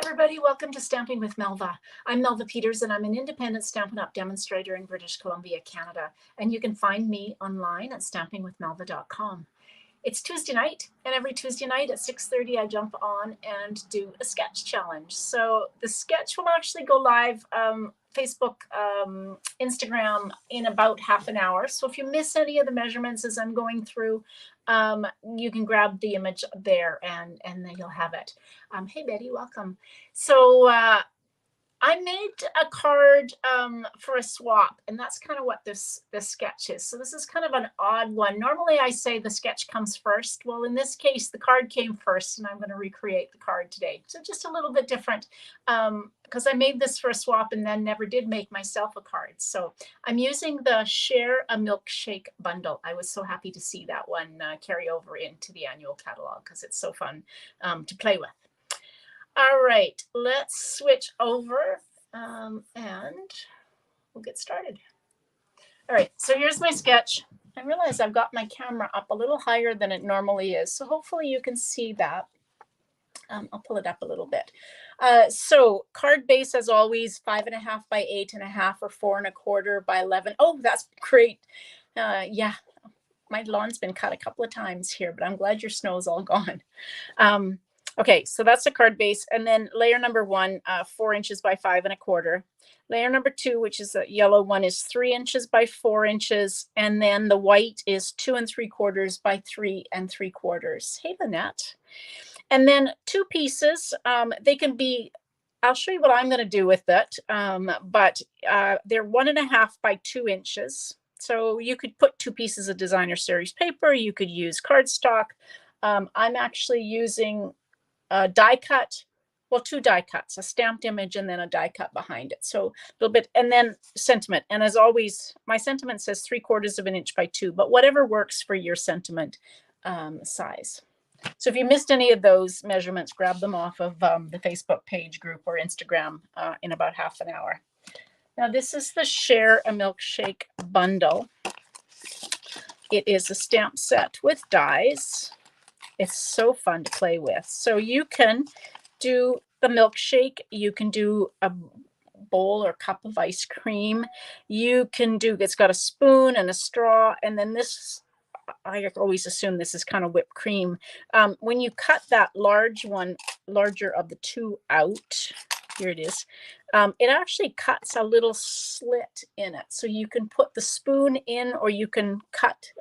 everybody. Welcome to Stamping with Melva. I'm Melva Peters, and I'm an independent Stampin' Up! Demonstrator in British Columbia, Canada. And you can find me online at stampingwithmelva.com. It's Tuesday night, and every Tuesday night at 6:30, I jump on and do a sketch challenge. So the sketch will actually go live Facebook, Instagram in about half an hour. So if you miss any of the measurements as I'm going through, you can grab the image there and then you'll have it. Hey Betty, welcome. So I made a card for a swap, and that's kind of what this sketch is. So this is kind of an odd one. Normally I say the sketch comes first. Well, in this case, the card came first, and I'm going to recreate the card today. So just a little bit different because I made this for a swap and then never did make myself a card. So I'm using the Share a Milkshake bundle. I was so happy to see that one carry over into the annual catalog because it's so fun to play with. All right, let's switch over and we'll get started. All right, so here's my sketch. I realize I've got my camera up a little higher than it normally is, so hopefully you can see that. I'll pull it up a little bit. So card base, as always, 5.5 by 8.5 or 4 1/4 by 11. Oh, that's great. Yeah, my lawn's been cut a couple of times here, but I'm glad your snow's all gone. Okay, so that's the card base. And then layer number 1, 4 inches by 5 1/4. Layer number 2, which is the yellow one, is 3 inches by 4 inches. And then the white is 2 3/4 by 3 3/4. Hey, Lynette. And then 2 pieces. They can be, I'll show you what I'm going to do with it. But they're 1.5 by 2 inches. So you could put 2 pieces of designer series paper. You could use cardstock. I'm actually using a die cut, well, 2 die cuts, a stamped image and then a die cut behind it. So a little bit, and then sentiment. And as always, my sentiment says 3/4 of an inch by 2, but whatever works for your sentiment size. So if you missed any of those measurements, grab them off of the Facebook page group or Instagram in about half an hour. Now this is the Share a Milkshake bundle. It is a stamp set with dies. It's so fun to play with. So you can do the milkshake. You can do a bowl or cup of ice cream. You can do, it's got a spoon and a straw. And then this, I always assume this is kind of whipped cream. When you cut that large one, larger of the 2 out, here it is, it actually cuts a little slit in it. So you can put the spoon in, or you can cut,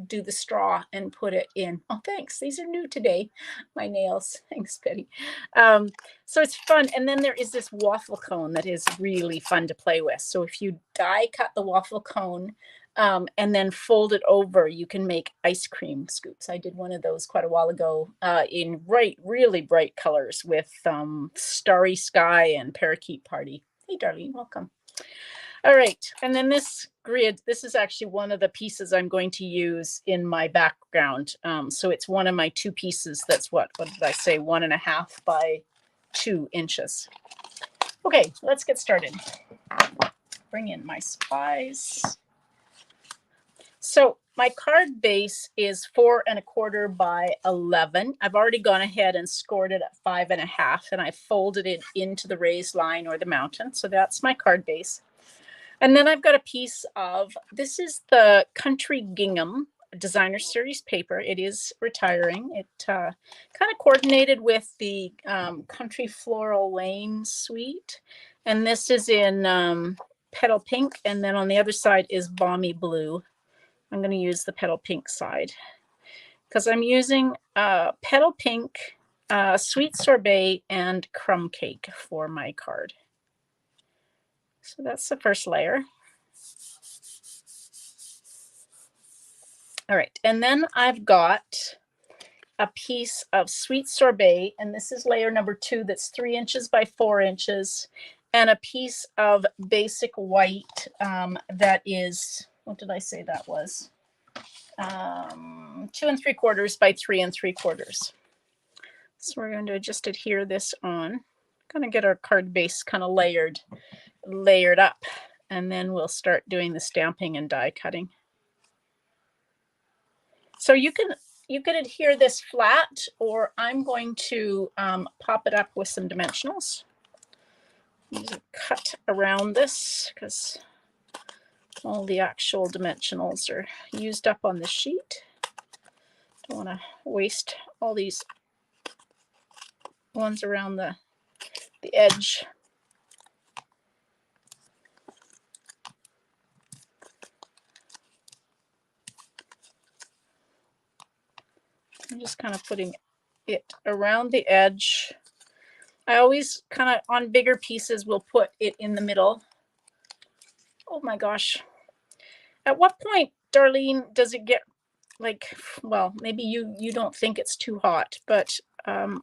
do the straw and put it in. Oh, thanks. These are new today, my nails. Thanks, Betty. So it's fun. And then there is this waffle cone that is really fun to play with. So if you die cut the waffle cone, and then fold it over, you can make ice cream scoops. I did one of those quite a while ago in really bright colors with Starry Sky and Parakeet Party. Hey, Darlene, welcome. All right, and then this grid, this is actually one of the pieces I'm going to use in my background. So it's one of my 2 pieces that's what did I say, 1.5 by 2 inches. Okay, let's get started. Bring in my supplies. So my card base is 4 1/4 by 11. I've already gone ahead and scored it at 5.5, and I folded it into the raised line or the mountain. So that's my card base. And then I've got a piece of, this is the Country Gingham designer series paper. It is retiring. It kind of coordinated with the Country Floral Lane suite. And this is in Petal Pink. And then on the other side is Balmy Blue. I'm going to use the Petal Pink side because I'm using Petal Pink, Sweet Sorbet, and Crumb Cake for my card. So that's the first layer. All right, and then I've got a piece of Sweet Sorbet, and this is layer number 2 that's 3 inches by 4 inches, and a piece of basic white that is, what did I say that was? 2 3/4 by 3 3/4. So we're going to just adhere this on. Kind of get our card base kind of layered up, and then we'll start doing the stamping and die cutting. So you can you could adhere this flat, or I'm going to pop it up with some dimensionals. Use a cut around this because all the actual dimensionals are used up on the sheet. Don't want to waste all these ones around the edge. I'm just kind of putting it around the edge. I always kind of, on bigger pieces, will put it in the middle. Oh my gosh. At what point, Darlene, does it get like, well, maybe you don't think it's too hot, but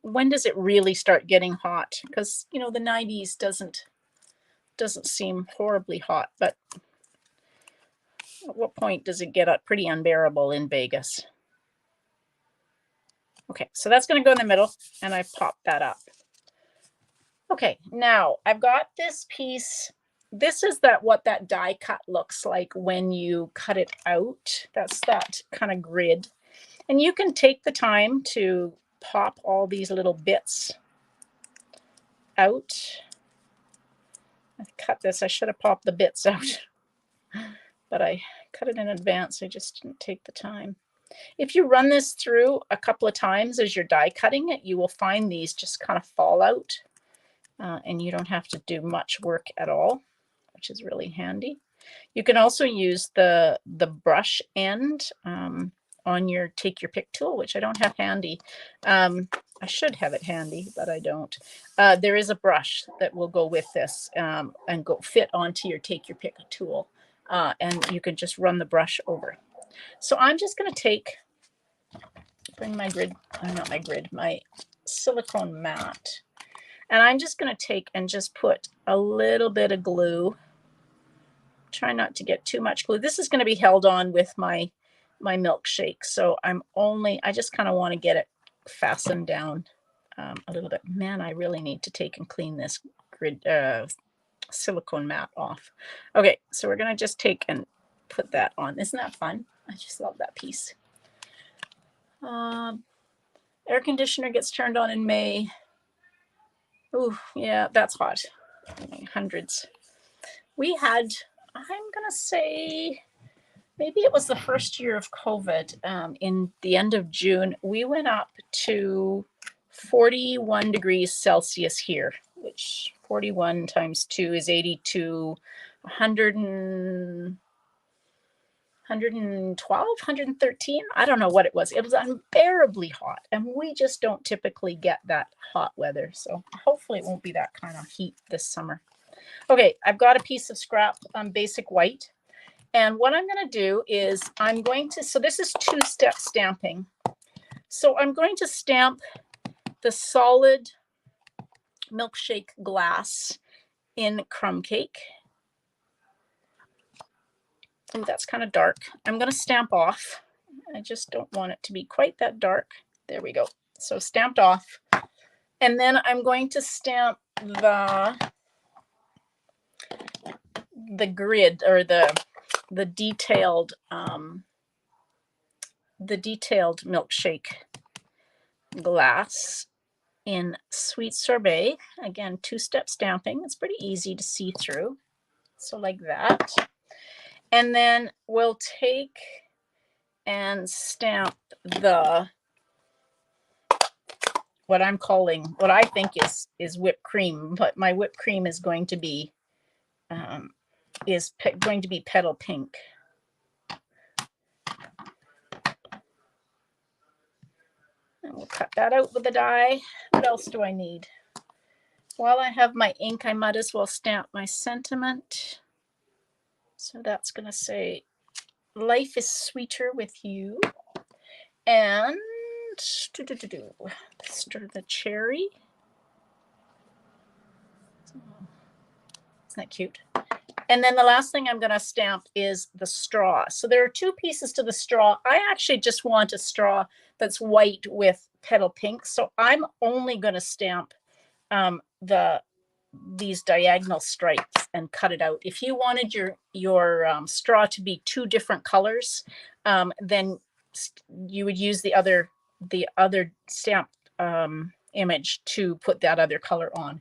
when does it really start getting hot? Because, you know, the 90s doesn't seem horribly hot, but at what point does it get pretty unbearable in Vegas? Okay, so that's going to go in the middle, and I popped that up. Okay, now I've got this piece. This is what that die cut looks like when you cut it out. That's that kind of grid. And you can take the time to pop all these little bits out. I cut this. I should have popped the bits out, but I cut it in advance. I just didn't take the time. If you run this through a couple of times as you're die cutting it, you will find these just kind of fall out, and you don't have to do much work at all, which is really handy. You can also use the brush end on your take your pick tool, which I don't have handy. I should have it handy, but I don't. There is a brush that will go with this and go fit onto your take your pick tool, and you can just run the brush over. So I'm just going to bring my grid, not my grid, my silicone mat, and I'm just going to take and just put a little bit of glue. Try not to get too much glue. This is going to be held on with my milkshake, so I just kind of want to get it fastened down a little bit. Man, I really need to take and clean this grid silicone mat off. Okay, so we're going to just take and put that on. Isn't that fun? I just love that piece. Air conditioner gets turned on in May. Ooh, yeah, that's hot. Hundreds. We had, I'm going to say, maybe it was the first year of COVID. In the end of June, we went up to 41 degrees Celsius here, which 41 times 2 is 82, 112, 113. I don't know what it was. It was unbearably hot, and we just don't typically get that hot weather. So hopefully it won't be that kind of heat this summer. Okay, I've got a piece of scrap basic white. And what I'm going to do is so this is two-step stamping. So I'm going to stamp the solid milkshake glass in crumb cake. Oh, that's kind of dark. I'm going to stamp off. I just don't want it to be quite that dark. There we go. So stamped off. And then I'm going to stamp the grid, or the detailed milkshake glass in sweet sorbet. Again, two-step stamping. It's pretty easy to see through. So like that. And then we'll take and stamp what I think is whipped cream, but my whipped cream is going to be petal pink. And we'll cut that out with the die. What else do I need? While I have my ink, I might as well stamp my sentiment. So that's going to say, life is sweeter with you. And the cherry. Isn't that cute? And then the last thing I'm going to stamp is the straw. So there are two pieces to the straw. I actually just want a straw that's white with petal pink. So I'm only going to stamp these diagonal stripes and cut it out. If you wanted your straw to be two different colors, then you would use the other stamp image to put that other color on.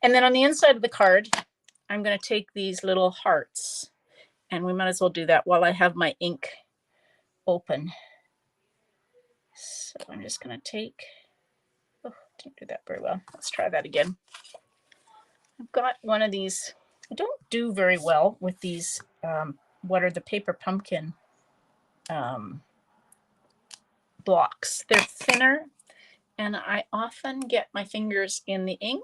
And then on the inside of the card, I'm going to take these little hearts, and we might as well do that while I have my ink open. So I'm just going to take, oh, didn't do that very well. Let's try that again. I've got one of these. I don't do very well with these, what are the paper pumpkin blocks. They're thinner, and I often get my fingers in the ink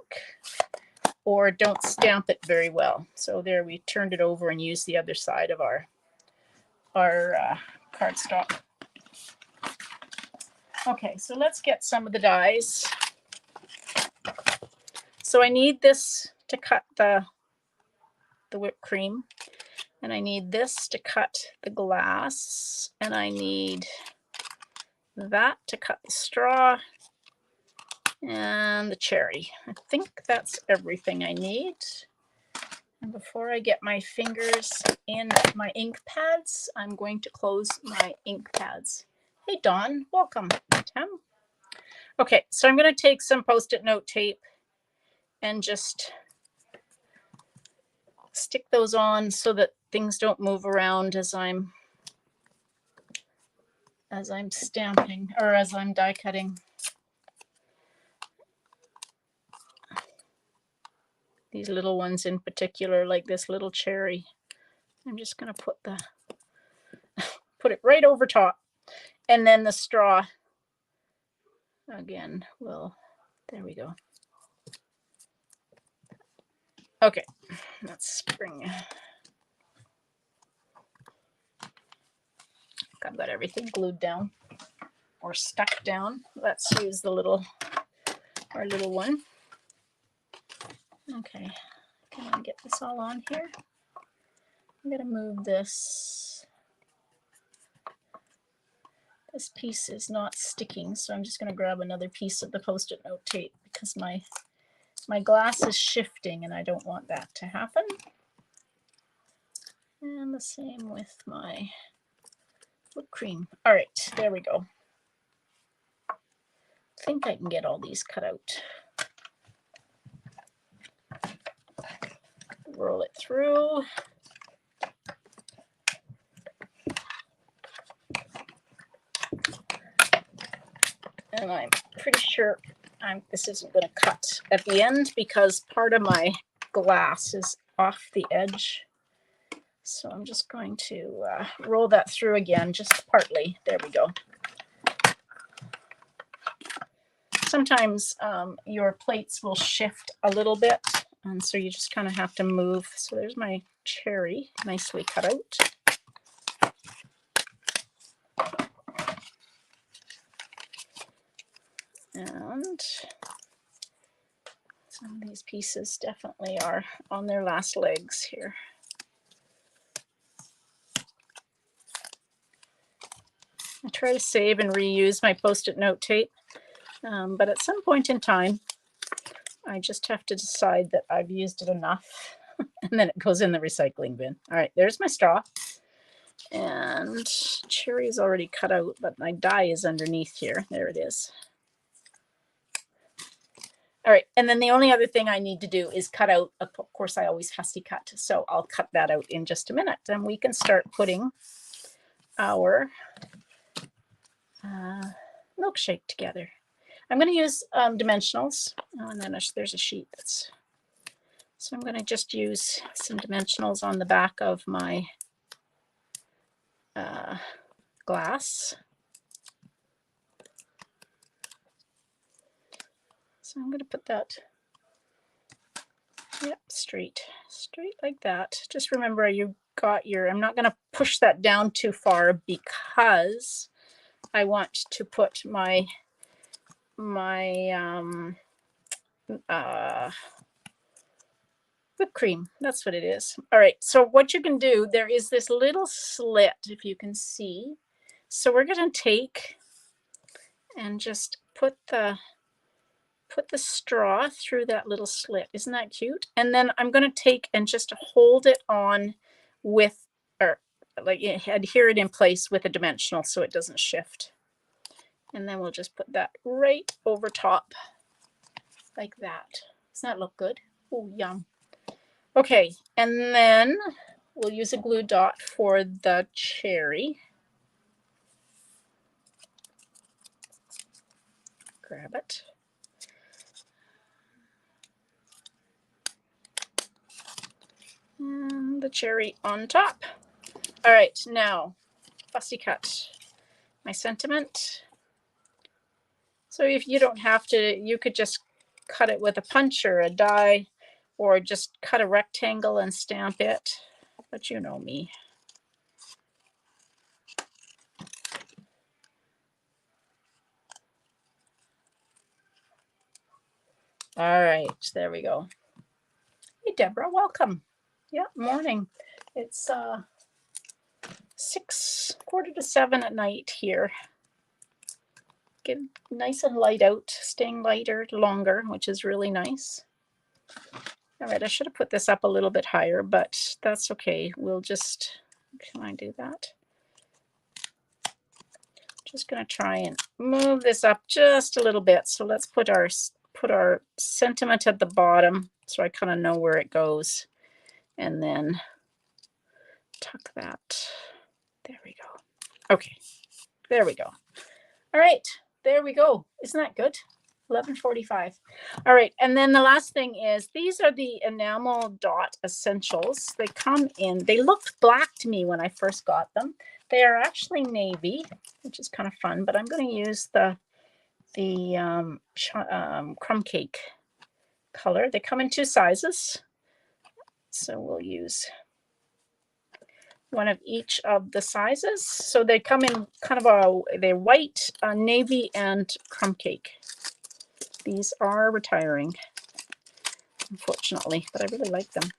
or don't stamp it very well. So there, we turned it over and used the other side of our cardstock. Okay, so let's get some of the dies. So I need this to cut the whipped cream, and I need this to cut the glass, and I need that to cut the straw and the cherry. I think that's everything I need. And before I get my fingers in my ink pads, I'm going to close my ink pads. Hey, Dawn, welcome. Tim. Okay, so I'm going to take some Post-it note tape and just stick those on so that things don't move around as I'm stamping, or as I'm die cutting. These little ones in particular, like this little cherry, I'm just going to put it right over top, and then the straw again will, there we go. Okay, let's bring, I've got everything glued down or stuck down. Let's use our little one. Okay, can I get this all on here? I'm gonna move this. This piece is not sticking, so I'm just gonna grab another piece of the Post-it note tape because my glass is shifting and I don't want that to happen. And the same with my whipped cream. All right, there we go. I think I can get all these cut out. Roll it through. And I'm pretty sure this isn't going to cut at the end because part of my glass is off the edge. So I'm just going to roll that through again, just partly. There we go. Sometimes your plates will shift a little bit, and so you just kind of have to move. So there's my cherry, nicely cut out. And some of these pieces definitely are on their last legs here. I try to save and reuse my Post-it note tape, but at some point in time, I just have to decide that I've used it enough, and then it goes in the recycling bin. All right, there's my straw. And cherry is already cut out, but my die is underneath here. There it is. All right, and then the only other thing I need to do is cut out, of course I always fussy cut, so I'll cut that out in just a minute, and we can start putting our milkshake together. I'm going to use dimensionals, and then there's a sheet that's, so I'm going to just use some dimensionals on the back of my glass. So I'm going to put that, yep, straight like that. Just remember you got your, I'm not going to push that down too far because I want to put my whipped cream. That's what it is. All right, so what you can do, there is this little slit, if you can see. So we're going to take and just put the straw through that little slit. Isn't that cute? And then I'm going to take and just hold it on with, or like adhere it in place with a dimensional so it doesn't shift. And then we'll just put that right over top like that. Doesn't that look good? Oh, yum. Okay, and then we'll use a glue dot for the cherry. Grab it. And the cherry on top. All right, now fussy cut my sentiment. So if you don't have to, you could just cut it with a punch or a die, or just cut a rectangle and stamp it, but you know me. All right, there we go. Hey, Deborah, welcome. Yeah, morning. It's 6:45 at night here. Get nice and light out, staying lighter longer, which is really nice. All right, I should have put this up a little bit higher, but that's okay. We'll just, can I do that? Just going to try and move this up just a little bit. So let's put our sentiment at the bottom so I kind of know where it goes, and then tuck that. There we go. Okay, there we go. All right, there we go. Isn't that good? 11:45. All right, and then the last thing is, these are the enamel dot essentials. They come in, they looked black to me when I first got them. They are actually navy, which is kind of fun, but I'm going to use the crumb cake color. They come in 2 sizes, so we'll use one of each of the sizes. So they come in kind of they're white, navy, and crumb cake. These are retiring, unfortunately, but I really like them.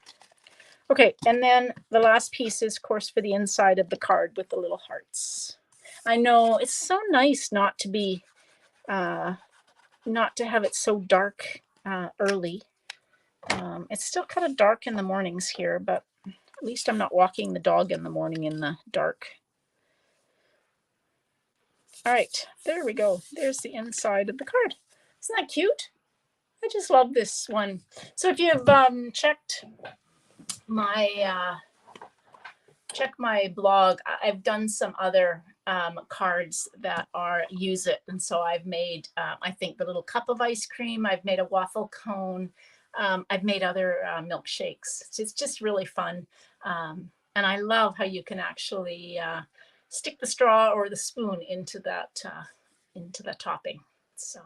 Okay, and then the last piece is, of course, for the inside of the card with the little hearts. I know it's so nice not to be, not to have it so dark early. It's still kind of dark in the mornings here, but at least I'm not walking the dog in the morning in the dark. All right, there we go. There's the inside of the card. Isn't that cute? I just love this one. So if you've checked my blog, I've done some other cards that are use it, and so I've made I think the little cup of ice cream. I've made a waffle cone. I've made other milkshakes. It's just really fun, and I love how you can actually stick the straw or the spoon into that topping. So,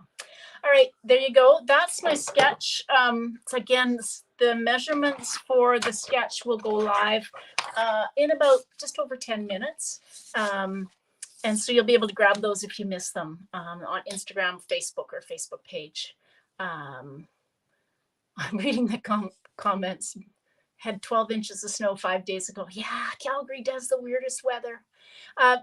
all right, there you go. That's my sketch. So again, the measurements for the sketch will go live in about just over 10 minutes. And so you'll be able to grab those if you miss them on Instagram, Facebook, or Facebook page. I'm reading the comments. Had 12 inches of snow 5 days ago. Yeah, Calgary does the weirdest weather.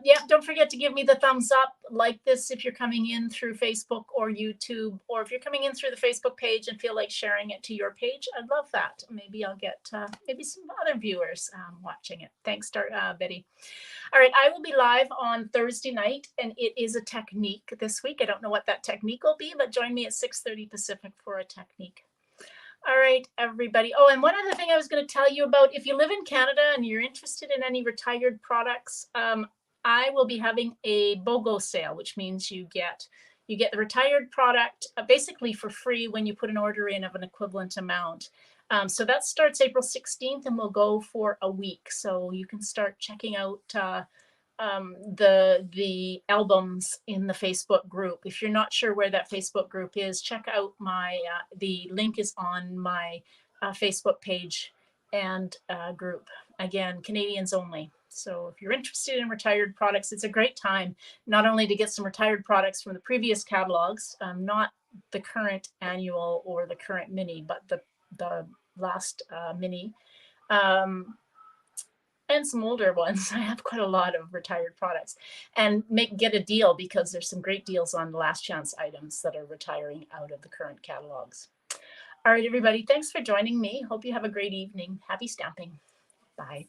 Yeah, don't forget to give me the thumbs up, like this if you're coming in through Facebook or YouTube, or if you're coming in through the Facebook page and feel like sharing it to your page, I'd love that. Maybe I'll get maybe some other viewers watching it. Thanks, Betty. All right, I will be live on Thursday night, and it is a technique this week. I don't know what that technique will be, but join me at 6:30 Pacific for a technique. All right, everybody. Oh, and one other thing I was going to tell you about, if you live in Canada and you're interested in any retired products, I will be having a BOGO sale, which means you get the retired product basically for free when you put an order in of an equivalent amount. So that starts April 16th and will go for a week. So you can start checking out the albums in the Facebook group. If you're not sure where that Facebook group is, check out my the link is on my Facebook page and group. Again, Canadians only. So if you're interested in retired products, it's a great time not only to get some retired products from the previous catalogs, not the current annual or the current mini, but the last mini. And some older ones. I have quite a lot of retired products, and get a deal because there's some great deals on the last chance items that are retiring out of the current catalogs. All right, everybody, thanks for joining me. Hope you have a great evening. Happy stamping. Bye.